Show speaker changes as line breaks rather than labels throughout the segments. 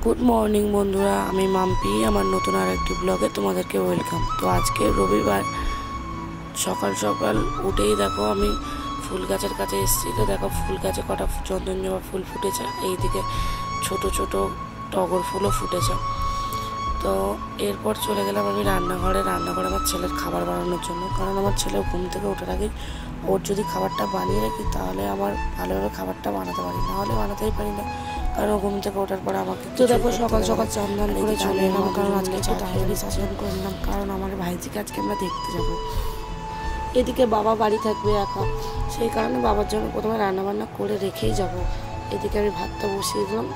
Good morning बंधुरा आमी माम्पी आमार नतून आरेकटी ब्लगे तोमादेरके वेलकाम। तो आज के रविवार सकाल सकाल उठेई देखो आमी फुल गाछेर काछे एसेछि। तो देखो फुल गाছে कटा चंदन जबा फुल फुटेছে, এইদিকে ছোট ছোট টগর ফুলও ফুটেছে। তো এরপর চলে গেলাম আমি রান্নাঘরে আমার ছেলের খাবার বানানোর জন্য, কারণ আমার ছেলে ঘুম থেকে ওঠার আগে ওর যদি খাবারটা বানিয়ে রাখি তাহলে আমার ভালোভাবে খাবারটা বানাতে পারি, না হলে বানাতেই পারি না, কারণ ঘুম থেকে ওঠার পরে আমাকে। তো দেখো সকাল সকাল চন্দন করে চলে এলাম, কারণ আজকে একটু তাড়াতাড়ি স্নান করে নিলাম, কারণ আমার ভাইজিকে আজকে আমরা দেখতে যাব। এদিকে বাবা বাড়ি থাকবে একা, সেই কারণে বাবার জন্য প্রথমে রান্নাবান্না করে রেখেই যাব। এদিকে আমি ভাতটা বসিয়ে দিলাম,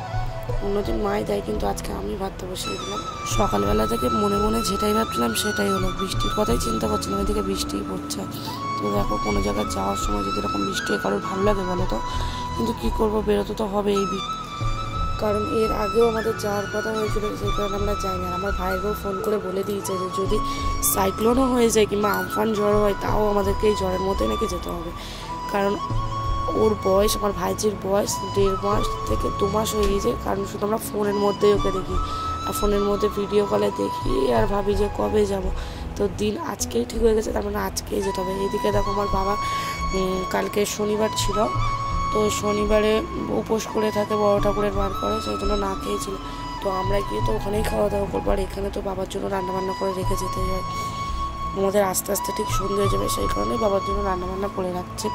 অন্যদিন মাই দেয় কিন্তু আজকে আমি ভাতটা বসিয়ে দিলাম। সকালবেলা থেকে মনে মনে যেটাই ভাবছিলাম সেটাই হলো, বৃষ্টির কথাই চিন্তা করছিলাম, এদিকে বৃষ্টিই পড়ছে। তো দেখো কোনো জায়গায় যাওয়ার সময় যদি এরকম বৃষ্টি হয় কারোর ভালো লাগে বলো তো, কিন্তু কী করবো, বেরোতে তো হবে এই কারণ এর আগেও আমাদের যাওয়ার কথা হয়েছিল, সেই কারণে আমরা যাইনি। আর আমার ভাইয়েরও ফোন করে বলে দিয়েছে যে যদি সাইক্লোনও হয়ে যায় কিংবা আমফান ঝড় হয় তাও আমাদেরকে এই ঝড়ের মধ্যে নাকি যেতে হবে, কারণ ওর বয়স, আমার ভাইজির বয়স 1.5 মাস থেকে 2 মাস হয়ে গিয়েছে। কারণ শুধু আমরা ফোনের মধ্যেই ওকে দেখি, আর ফোনের মধ্যে ভিডিও কলে দেখি আর ভাবি যে কবে যাব। তো দিন আজকেই ঠিক হয়ে গেছে, তার মানে আজকেই যেতে হবে। এইদিকে দেখো আমার বাবা কালকে শনিবার ছিল, তো শনিবারে উপোস করে থাকে, বড় ঠাকুরের বার করে, সেই জন্য না খেয়েছিল। তো আমরা গিয়ে তো ওখানেই খাওয়া দাওয়া করবো, আর এখানে তো বাবার জন্য রান্নাবান্না করে রেখে যেতে হয়, আমাদের আস্তে আস্তে ঠিক সন্ধ্যে হয়ে যাবে, সেই কারণেই বাবার জন্য রান্নাবান্না করে রাখছে।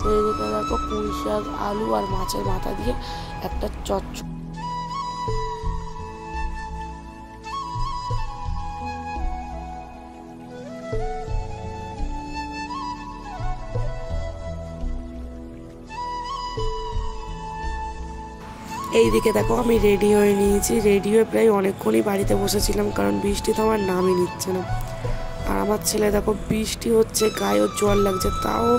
তো এদিকে দেখো পুঁই শাক, আলু আর মাছের মাথা দিয়ে একটা চচ্চড়ি। এইদিকে দেখো আমি রেডি হয়ে নিয়েছি, রেডি হয়ে প্রায় অনেকক্ষণই বাড়িতে বসেছিলাম, কারণ বৃষ্টি তো আমার নামই নিচ্ছে না। আর আমার ছেলে দেখো বৃষ্টি হচ্ছে, গায়ে ওর জল লাগছে, তাও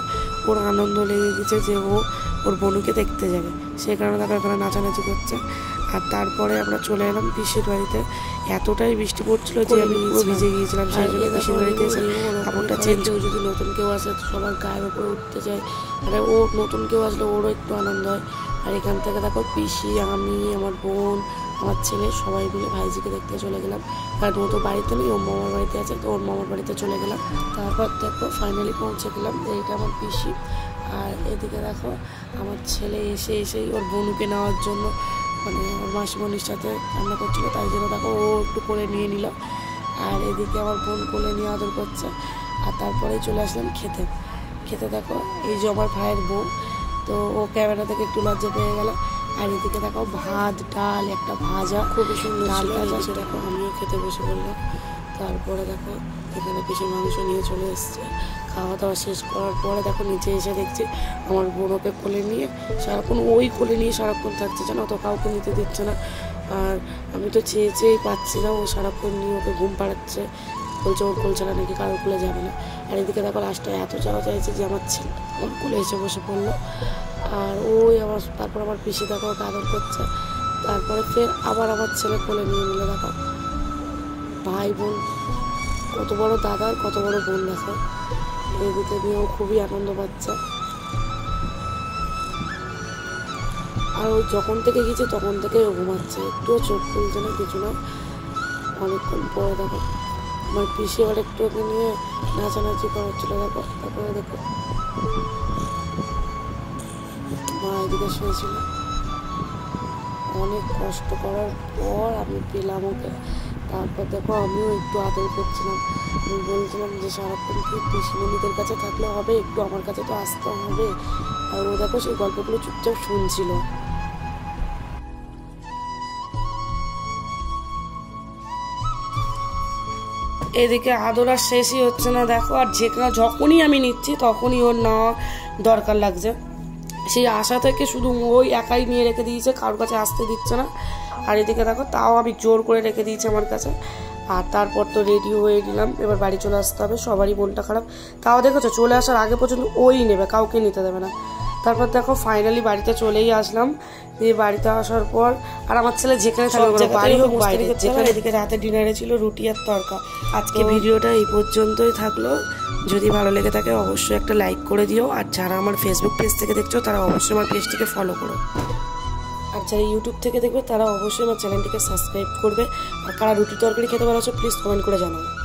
ওর আনন্দ লেগে গেছে যে ও ওর বোনকে দেখতে যাবে, সেই কারণে দেখো এখানে নাচানাচি করছে। আর তারপরে আমরা চলে এলাম পিসির বাড়িতে, এতটাই বৃষ্টি পড়ছিল যে আমি পুরো ভিজে গিয়েছিলাম, সেই জন্য পিসির বাড়িতে এসে কাপড়টা চেঞ্জ। যদি নতুন কেউ আসে সবার গায়ের উপরে উঠতে চায়, মানে ও নতুন কেউ আসলে ওরও একটু আনন্দ হয়। আর এখান থেকে দেখো পিসি, আমি, আমার বোন, আমার ছেলে সবাই মিলে ভাইজিকে দেখতে চলে গেলাম, কারণ ও তো বাড়িতে নেই, ওর মামার বাড়িতে আছে, তো ওর মামার বাড়িতে চলে গেলাম। তারপর দেখো ফাইনালি পৌঁছে গেলাম, এইটা আমার পিসি। আর এদিকে দেখো আমার ছেলে এসেই ওর বোনকে নেওয়ার জন্য, মানে ওর মাসিমণির সাথে রান্না করছিল, তাই জন্য দেখো ও একটু করে নিয়ে নিল। আর এদিকে আমার বোন কোলে নিয়ে আদর করছে। আর তারপরেই চলে আসলাম খেতে দেখো এই যে আমার ভাইয়ের বউ, তো ও ক্যামেরা থেকে একটু লজ্জা পেয়ে গেল। আর এদিকে দেখো ভাত, ডাল, একটা ভাজা, খুবই সুন্দর ডাল ভাজা, সেটা দেখো আমিও খেতে বসে পড়লাম। তারপরে দেখো এখানে পিসির মাংস নিয়ে চলে এসছে। খাওয়া দাওয়া শেষ করার পরে দেখো নিচে এসে দেখছি আমার বোনকে কোলে নিয়ে সারাক্ষণ কোলে নিয়ে সারাক্ষণ থাকছে, জানো তো, কাউকে নিতে দিচ্ছে না। আর আমি তো চেয়েই পাচ্ছি না, ও সারাক্ষণ নিয়ে ওকে ঘুম পাড়াচ্ছে, বলছে ওর কোল ছাড়া নাকি কারোর কোলে যাবে না। আর এদিকে দেখো লাস্টে এত চাওয়া চাইছে যে আমার ছেলে ওর কোলে এসে বসে পড়লো। আর তারপর আমার পিসি দেখো ওকে আদর করছে। তারপরে ফের আবার আমার ছেলে কোলে নিয়ে নিল। দেখো ভাই বোন, কত বড় দাদা আর কত বড় বোন, দেখো এদিকে নিয়েও খুবই আনন্দ পাচ্ছে। আর ও যখন থেকে গেছে তখন থেকে ও ঘুমাচ্ছে, একটুও চোখ খুলছে না, কিছু না। অনেকক্ষণ পরে দেখো আমার পিসি আবার একটু ওকে নিয়ে নাচানাচি করাচ্ছিল। দেখো তারপরে দেখো মা এদিকে শুয়েছিল, অনেক কষ্ট করার পর আমি পেলাম ওকে। তারপর দেখো আমিও একটু আদর করছিলাম, আমি বলছিলাম যে সারাক্ষণ কি পিসিমণিদের কাছে থাকলে হবে, একটু আমার কাছে তো আসতে হবে। আর ও দেখো সেই গল্পগুলো চুপচাপ শুনছিল। এদিকে আদর আর শেষই হচ্ছে না দেখো, আর যখনই আমি নিচ্ছি তখনই ওর নেওয়া দরকার লাগছে। সেই আশা থেকে শুধু ওই একাই নিয়ে রেখে দিয়েছে, কারোর কাছে আসতে দিচ্ছে না। আর এদিকে দেখো তাও আমি জোর করে রেখে দিয়েছি আমার কাছে। আর তারপর তো রেডি হয়ে নিলাম, এবার বাড়ি চলে আসতে হবে, সবারই মনটা খারাপ। তাও দেখেছো চলে আসার আগে পর্যন্ত ওই নেবে, কাউকে নিতে দেবে না। তারপর দেখো ফাইনালি বাড়িতে চলেই আসলাম। দিয়ে বাড়িতে আসার পর আর আমার ছেলে যেখানে থাকবে, বাড়ি হোক বাইরে, যেখানে এদিকে রাতে ডিনারে ছিল রুটি আর তরকা। আজকে ভিডিওটা এই পর্যন্তই থাকলো, যদি ভালো লেগে থাকে অবশ্যই একটা লাইক করে দিও, আর যারা আমার ফেসবুক পেজ থেকে দেখছো তারা অবশ্যই আমার পেজটিকে ফলো করো। আর যারা ইউটিউব থেকে দেখবে তারা অবশ্যই আমার চ্যানেলটিকে সাবস্ক্রাইব করবে। আর কারা রুটি তরকারি খেতে ভালোবাসো প্লিজ কমেন্ট করে জানাও।